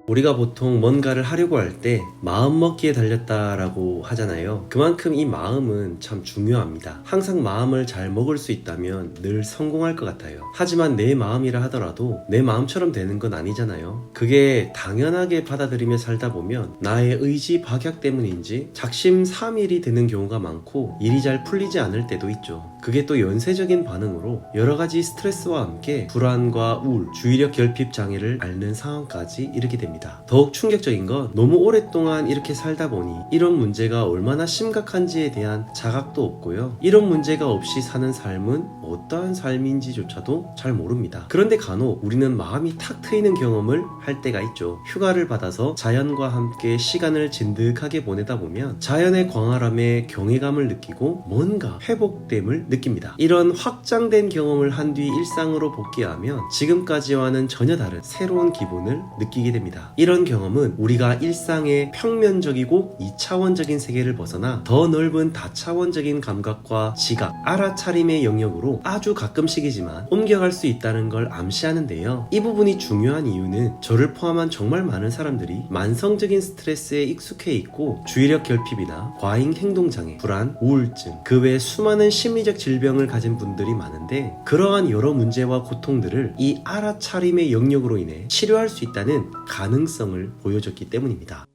우리가 보통 뭔가를 하려고 할 때 마음먹기에 달렸다라고 하잖아요. 그만큼 이 마음은 참 중요합니다. 항상 마음을 잘 먹을 수 있다면 늘 성공할 것 같아요. 하지만 내 마음이라 하더라도 내 마음처럼 되는 건 아니잖아요. 그게 당연하게 받아들이며 살다 보면 나의 의지 박약 때문인지 작심삼일이 되는 경우가 많고 일이 잘 풀리지 않을 때도 있죠. 그게 또 연쇄적인 반응으로 여러 가지 스트레스와 함께 불안과 우울, 주의력 결핍 장애를 앓는 상황까지 이르게 됩니다. 더욱 충격적인 건 너무 오랫동안 이렇게 살다 보니 이런 문제가 얼마나 심각한지에 대한 자각도 없고요. 이런 문제가 없이 사는 삶은 어떠한 삶인지조차도 잘 모릅니다. 그런데 간혹 우리는 마음이 탁 트이는 경험을 할 때가 있죠. 휴가를 받아서 자연과 함께 시간을 진득하게 보내다 보면 자연의 광활함에 경외감을 느끼고 뭔가 회복됨을 느낍니다. 이런 확장된 경험을 한 뒤 일상으로 복귀하면 지금까지와는 전혀 다른 새로운 기분을 느끼게 됩니다. 이런 경험은 우리가 일상의 평면적이고 2차원적인 세계를 벗어나 더 넓은 다차원적인 감각과 지각, 알아차림의 영역으로 아주 가끔씩이지만 옮겨갈 수 있다는 걸 암시하는데요. 이 부분이 중요한 이유는 저를 포함한 정말 많은 사람들이 만성적인 스트레스에 익숙해 있고 주의력 결핍이나 과잉 행동장애, 불안, 우울증, 그 외 수많은 심리적 질병을 가진 분들이 많은데 그러한 여러 문제와 고통들을 이 알아차림의 영역으로 인해 치료할 수 있다는 가능성을 보여줬기 때문입니다.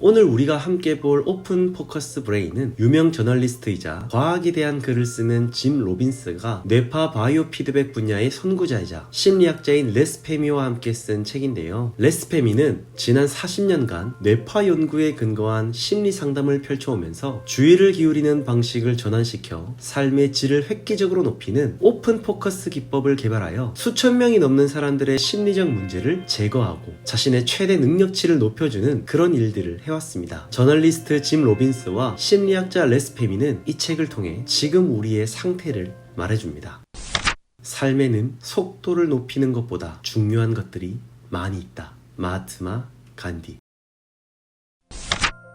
오늘 우리가 함께 볼 오픈 포커스 브레인은 유명 저널리스트이자 과학에 대한 글을 쓰는 짐 로빈스가 뇌파 바이오 피드백 분야의 선구자이자 심리학자인 레스 페미와 함께 쓴 책인데요. 레스 페미는 지난 40년간 뇌파 연구에 근거한 심리 상담을 펼쳐오면서 주의를 기울이는 방식을 전환시켜 삶의 질을 획기적으로 높이는 오픈 포커스 기법을 개발하여 수천 명이 넘는 사람들의 심리적 문제를 제거하고 자신의 최대 능력치를 높여주는 그런 일들을 해왔습니다. 저널리스트 짐 로빈스와 심리학자 레스 페미는 이 책을 통해 지금 우리의 상태를 말해줍니다. 삶에는 속도를 높이는 것보다 중요한 것들이 많이 있다. 마하트마 간디.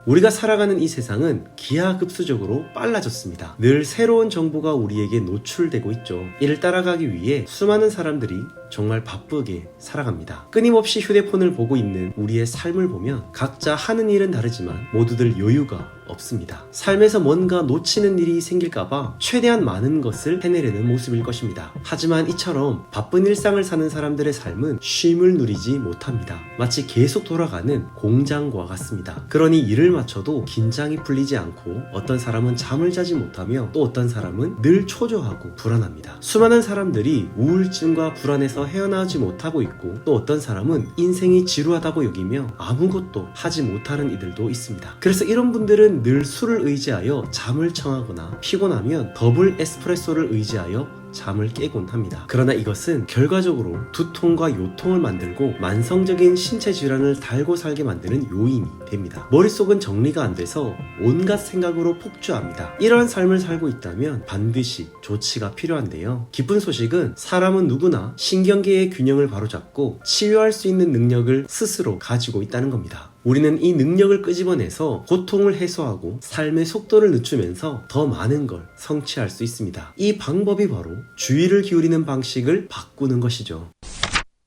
우리가 살아가는 이 세상은 기하급수적으로 빨라졌습니다. 늘 새로운 정보가 우리에게 노출되고 있죠. 이를 따라가기 위해 수많은 사람들이 정말 바쁘게 살아갑니다. 끊임없이 휴대폰을 보고 있는 우리의 삶을 보면 각자 하는 일은 다르지만 모두들 여유가 없습니다. 삶에서 뭔가 놓치는 일이 생길까봐 최대한 많은 것을 해내려는 모습일 것입니다. 하지만 이처럼 바쁜 일상을 사는 사람들의 삶은 쉼을 누리지 못합니다. 마치 계속 돌아가는 공장과 같습니다. 그러니 일을 마쳐도 긴장이 풀리지 않고 어떤 사람은 잠을 자지 못하며 또 어떤 사람은 늘 초조하고 불안합니다. 수많은 사람들이 우울증과 불안에서 헤어나오지 못하고 있고 또 어떤 사람은 인생이 지루하다고 여기며 아무것도 하지 못하는 이들도 있습니다. 그래서 이런 분들은 늘 술을 의지하여 잠을 청하거나 피곤하면 더블 에스프레소를 의지하여 잠을 깨곤 합니다. 그러나 이것은 결과적으로 두통과 요통을 만들고 만성적인 신체 질환을 달고 살게 만드는 요인이 됩니다. 머릿속은 정리가 안 돼서 온갖 생각으로 폭주합니다. 이러한 삶을 살고 있다면 반드시 조치가 필요한데요. 기쁜 소식은 사람은 누구나 신경계의 균형을 바로잡고 치유할 수 있는 능력을 스스로 가지고 있다는 겁니다. 우리는 이 능력을 끄집어내서 고통을 해소하고 삶의 속도를 늦추면서 더 많은 걸 성취할 수 있습니다. 이 방법이 바로 주의를 기울이는 방식을 바꾸는 것이죠.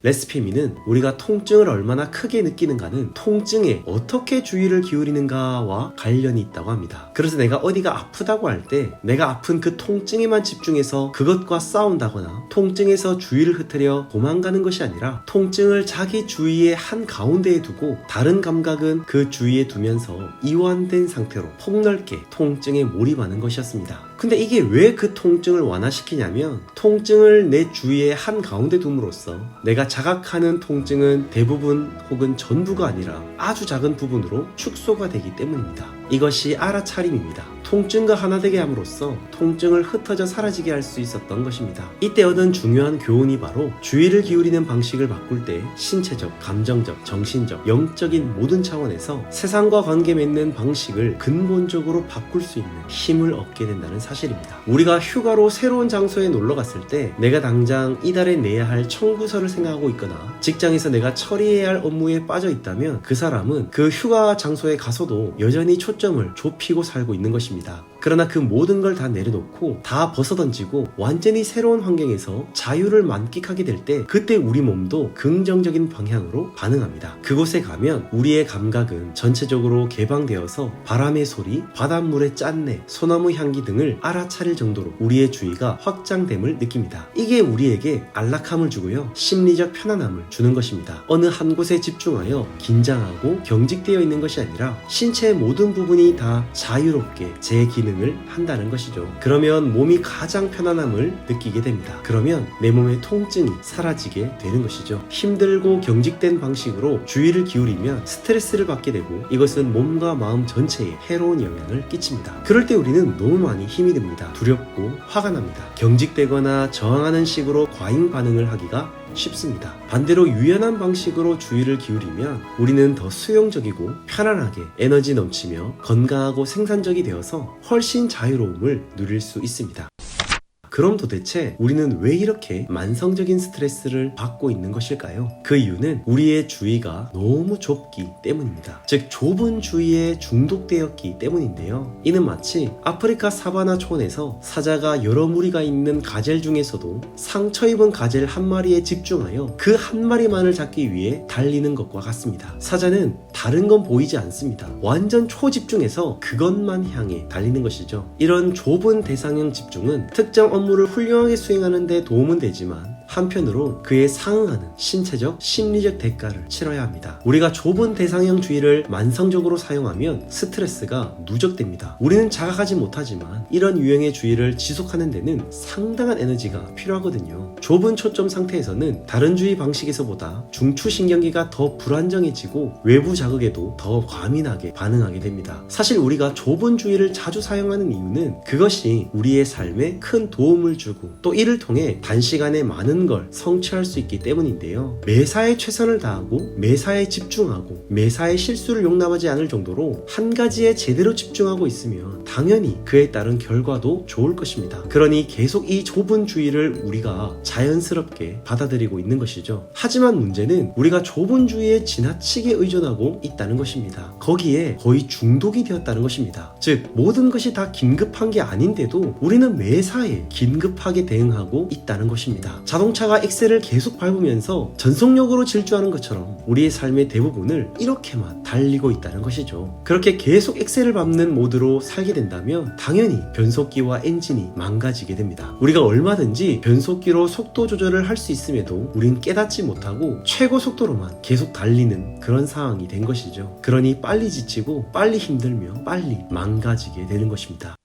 레스 페미는 우리가 통증을 얼마나 크게 느끼는가는 통증에 어떻게 주의를 기울이는가와 관련이 있다고 합니다. 그래서 내가 어디가 아프다고 할 때 내가 아픈 그 통증에만 집중해서 그것과 싸운다거나 통증에서 주의를 흐트려 도망가는 것이 아니라 통증을 자기 주위의 한 가운데에 두고 다른 감각은 그 주위에 두면서 이완된 상태로 폭넓게 통증에 몰입하는 것이었습니다. 근데 이게 왜 그 통증을 완화시키냐면 통증을 내 주위의 한 가운데 둠으로써 내가 자각하는 통증은 대부분 혹은 전부가 아니라 아주 작은 부분으로 축소가 되기 때문입니다. 이것이 알아차림입니다. 통증과 하나 되게 함으로써 통증을 흩어져 사라지게 할 수 있었던 것입니다. 이때 얻은 중요한 교훈이 바로 주의를 기울이는 방식을 바꿀 때 신체적, 감정적, 정신적, 영적인 모든 차원에서 세상과 관계 맺는 방식을 근본적으로 바꿀 수 있는 힘을 얻게 된다는 사실입니다. 우리가 휴가로 새로운 장소에 놀러 갔을 때 내가 당장 이달에 내야 할 청구서를 생각하고 있거나 직장에서 내가 처리해야 할 업무에 빠져 있다면 그 사람은 그 휴가 장소에 가서도 여전히 초점을 좁히고 살고 있는 것입니다. 그러나 그 모든 걸 다 내려놓고 다 벗어던지고 완전히 새로운 환경에서 자유를 만끽하게 될 때 그때 우리 몸도 긍정적인 방향으로 반응합니다. 그곳에 가면 우리의 감각은 전체적으로 개방되어서 바람의 소리, 바닷물의 짠내, 소나무 향기 등을 알아차릴 정도로 우리의 주의가 확장됨을 느낍니다. 이게 우리에게 안락함을 주고요, 심리적 편안함을 주는 것입니다. 어느 한 곳에 집중하여 긴장하고 경직되어 있는 것이 아니라 신체의 모든 부분이 다 자유롭게 제 기능을 한다는 것이죠. 그러면 몸이 가장 편안함을 느끼게 됩니다. 그러면 내 몸의 통증이 사라지게 되는 것이죠. 힘들고 경직된 방식으로 주의를 기울이면 스트레스를 받게 되고 이것은 몸과 마음 전체에 해로운 영향을 끼칩니다. 그럴 때 우리는 너무 많이 힘이 듭니다. 두렵고 화가 납니다. 경직되거나 저항하는 식으로 과잉 반응을 하기가 쉽습니다. 반대로 유연한 방식으로 주의를 기울이면 우리는 더 수용적이고 편안하게 에너지 넘치며 건강하고 생산적이 되어서 훨씬 자유로움을 누릴 수 있습니다. 그럼 도대체 우리는 왜 이렇게 만성적인 스트레스를 받고 있는 것일까요? 그 이유는 우리의 주의가 너무 좁기 때문입니다. 즉 좁은 주의에 중독되었기 때문인데요. 이는 마치 아프리카 사바나 촌에서 사자가 여러 무리가 있는 가젤 중에서도 상처 입은 가젤 한 마리에 집중하여 그 한 마리만을 잡기 위해 달리는 것과 같습니다. 사자는 다른 건 보이지 않습니다. 완전 초집중해서 그것만 향해 달리는 것이죠. 이런 좁은 대상형 집중은 특정 업무를 훌륭하게 수행하는 데 도움은 되지만 한편으로 그에 상응하는 신체적, 심리적 대가를 치러야 합니다. 우리가 좁은 대상형 주의를 만성적으로 사용하면 스트레스가 누적됩니다. 우리는 자각하지 못하지만 이런 유형의 주의를 지속하는 데는 상당한 에너지가 필요하거든요. 좁은 초점 상태에서는 다른 주의 방식에서보다 중추신경계가 더 불안정해지고 외부 자극에도 더 과민하게 반응하게 됩니다. 사실 우리가 좁은 주의를 자주 사용하는 이유는 그것이 우리의 삶에 큰 도움을 주고 또 이를 통해 단시간에 많은 걸 성취할 수 있기 때문인데요. 매사에 최선을 다하고 매사에 집중하고 매사에 실수를 용납하지 않을 정도로 한 가지에 제대로 집중하고 있으면 당연히 그에 따른 결과도 좋을 것입니다. 그러니 계속 이 좁은 주의를 우리가 자연스럽게 받아들이고 있는 것이죠. 하지만 문제는 우리가 좁은 주의에 지나치게 의존하고 있다는 것입니다. 거기에 거의 중독이 되었다는 것입니다. 즉 모든 것이 다 긴급한 게 아닌데도 우리는 매사에 긴급하게 대응하고 있다는 것입니다. 자동차가 엑셀을 계속 밟으면서 전속력으로 질주하는 것처럼 우리의 삶의 대부분을 이렇게만 달리고 있다는 것이죠. 그렇게 계속 엑셀을 밟는 모드로 살게 된다면 당연히 변속기와 엔진이 망가지게 됩니다. 우리가 얼마든지 변속기로 속도 조절을 할 수 있음에도 우린 깨닫지 못하고 최고 속도로만 계속 달리는 그런 상황이 된 것이죠. 그러니 빨리 지치고 빨리 힘들며 빨리 망가지게 되는 것입니다.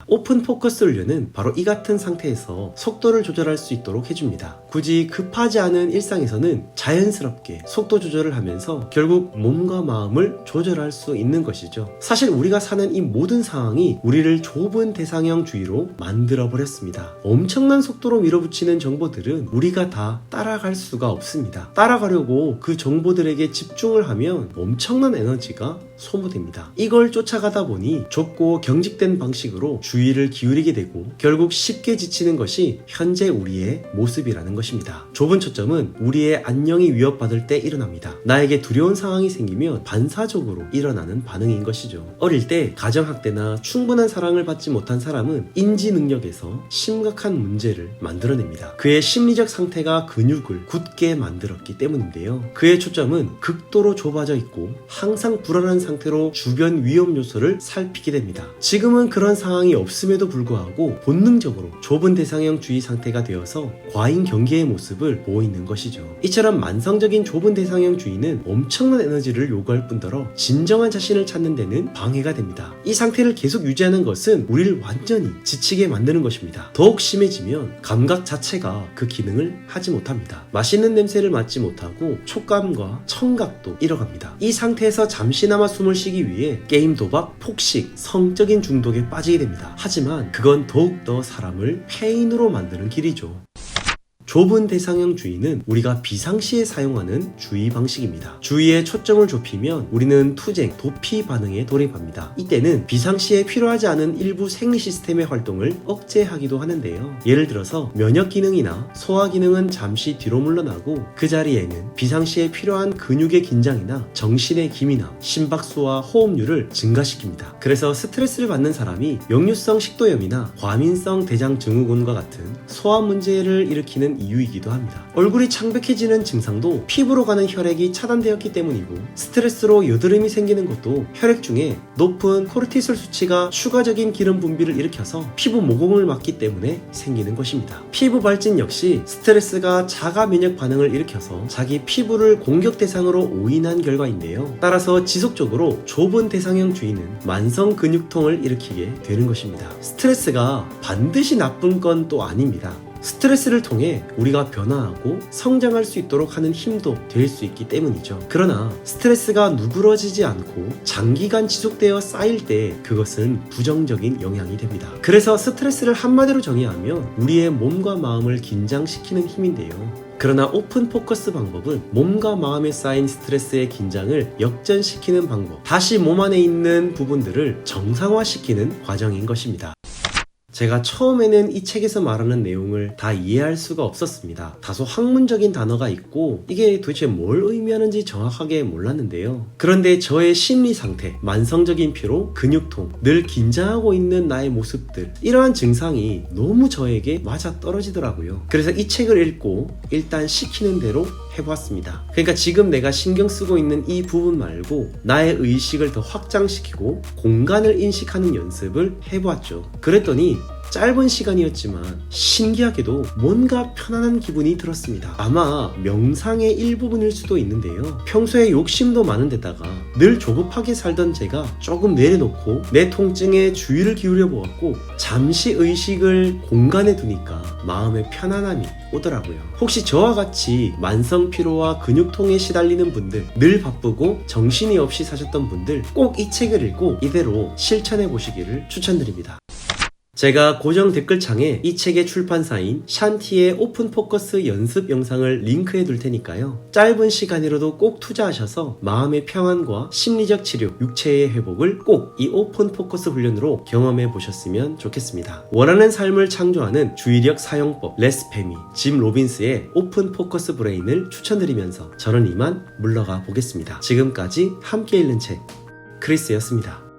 오픈 포커스 훈련은 바로 이 같은 상태에서 속도를 조절할 수 있도록 해줍니다. 굳이 급하지 않은 일상에서는 자연스럽게 속도 조절을 하면서 결국 몸과 마음을 조절할 수 있는 것이죠. 사실 우리가 사는 이 모든 상황이 우리를 좁은 대상형 주의로 만들어 버렸습니다. 엄청난 속도로 밀어붙이는 정보들은 우리가 다 따라갈 수가 없습니다. 따라가려고 그 정보들에게 집중을 하면 엄청난 에너지가 소모됩니다. 이걸 쫓아가다 보니 좁고 경직된 방식으로 주의를 기울이게 되고 결국 쉽게 지치는 것이 현재 우리의 모습이라는 것입니다. 좁은 초점은 우리의 안녕이 위협받을 때 일어납니다. 나에게 두려운 상황이 생기면 반사적으로 일어나는 반응인 것이죠. 어릴 때 가정학대나 충분한 사랑을 받지 못한 사람은 인지 능력에서 심각한 문제를 만들어냅니다. 그의 심리적 상태가 근육을 굳게 만들었기 때문인데요. 그의 초점은 극도로 좁아져 있고 항상 불안한 상태로 주변 위험 요소를 살피게 됩니다. 지금은 그런 상황이 없음에도 불구하고 본능적으로 좁은 대상형 주의 상태가 되어서 과잉 경계의 모습을 보이는 것이죠. 이처럼 만성적인 좁은 대상형 주의는 엄청난 에너지를 요구할 뿐더러 진정한 자신을 찾는 데는 방해가 됩니다. 이 상태를 계속 유지하는 것은 우리를 완전히 지치게 만드는 것입니다. 더욱 심해지면 감각 자체가 그 기능을 하지 못합니다. 맛있는 냄새를 맡지 못하고 촉감과 청각도 잃어갑니다. 이 상태에서 잠시나마 숨을 쉬기 위해 게임, 도박, 폭식, 성적인 중독에 빠지게 됩니다. 하지만 그건 더욱더 사람을 폐인으로 만드는 길이죠. 좁은 대상형주의는 우리가 비상시에 사용하는 주의 방식입니다. 주의에 초점을 좁히면 우리는 투쟁, 도피 반응에 돌입합니다. 이때는 비상시에 필요하지 않은 일부 생리 시스템의 활동을 억제하기도 하는데요. 예를 들어서 면역 기능이나 소화 기능은 잠시 뒤로 물러나고 그 자리에는 비상시에 필요한 근육의 긴장이나 정신의 기민함, 심박수와 호흡률을 증가시킵니다. 그래서 스트레스를 받는 사람이 역류성 식도염이나 과민성 대장 증후군과 같은 소화 문제를 일으키는 이유이기도 합니다. 얼굴이 창백해지는 증상도 피부로 가는 혈액이 차단되었기 때문이고, 스트레스로 여드름이 생기는 것도 혈액 중에 높은 코르티솔 수치가 추가적인 기름 분비를 일으켜서 피부 모공을 막기 때문에 생기는 것입니다. 피부 발진 역시 스트레스가 자가 면역 반응을 일으켜서 자기 피부를 공격 대상으로 오인한 결과인데요. 따라서 지속적으로 좁은 대상형 주의는 만성 근육통을 일으키게 되는 것입니다. 스트레스가 반드시 나쁜 건 또 아닙니다. 스트레스를 통해 우리가 변화하고 성장할 수 있도록 하는 힘도 될 수 있기 때문이죠. 그러나 스트레스가 누그러지지 않고 장기간 지속되어 쌓일 때 그것은 부정적인 영향이 됩니다. 그래서 스트레스를 한마디로 정의하면 우리의 몸과 마음을 긴장시키는 힘인데요. 그러나 오픈 포커스 방법은 몸과 마음에 쌓인 스트레스의 긴장을 역전시키는 방법, 다시 몸 안에 있는 부분들을 정상화시키는 과정인 것입니다. 제가 처음에는 이 책에서 말하는 내용을 다 이해할 수가 없었습니다. 다소 학문적인 단어가 있고 이게 도대체 뭘 의미하는지 정확하게 몰랐는데요. 그런데 저의 심리 상태, 만성적인 피로, 근육통, 늘 긴장하고 있는 나의 모습들, 이러한 증상이 너무 저에게 맞아 떨어지더라고요. 그래서 이 책을 읽고 일단 시키는 대로 해보았습니다. 그러니까 지금 내가 신경 쓰고 있는 이 부분 말고 나의 의식을 더 확장시키고 공간을 인식하는 연습을 해보았죠. 그랬더니 짧은 시간이었지만 신기하게도 뭔가 편안한 기분이 들었습니다. 아마 명상의 일부분일 수도 있는데요. 평소에 욕심도 많은 데다가 늘 조급하게 살던 제가 조금 내려놓고 내 통증에 주의를 기울여 보았고 잠시 의식을 공간에 두니까 마음의 편안함이 오더라고요. 혹시 저와 같이 만성 피로와 근육통에 시달리는 분들, 늘 바쁘고 정신이 없이 사셨던 분들 꼭 이 책을 읽고 이대로 실천해 보시기를 추천드립니다. 제가 고정 댓글창에 이 책의 출판사인 샨티의 오픈 포커스 연습 영상을 링크해 둘 테니까요. 짧은 시간이라도 꼭 투자하셔서 마음의 평안과 심리적 치료, 육체의 회복을 꼭 이 오픈 포커스 훈련으로 경험해 보셨으면 좋겠습니다. 원하는 삶을 창조하는 주의력 사용법 레스페미, 짐 로빈스의 오픈 포커스 브레인을 추천드리면서 저는 이만 물러가 보겠습니다. 지금까지 함께 읽는 책 크리스였습니다.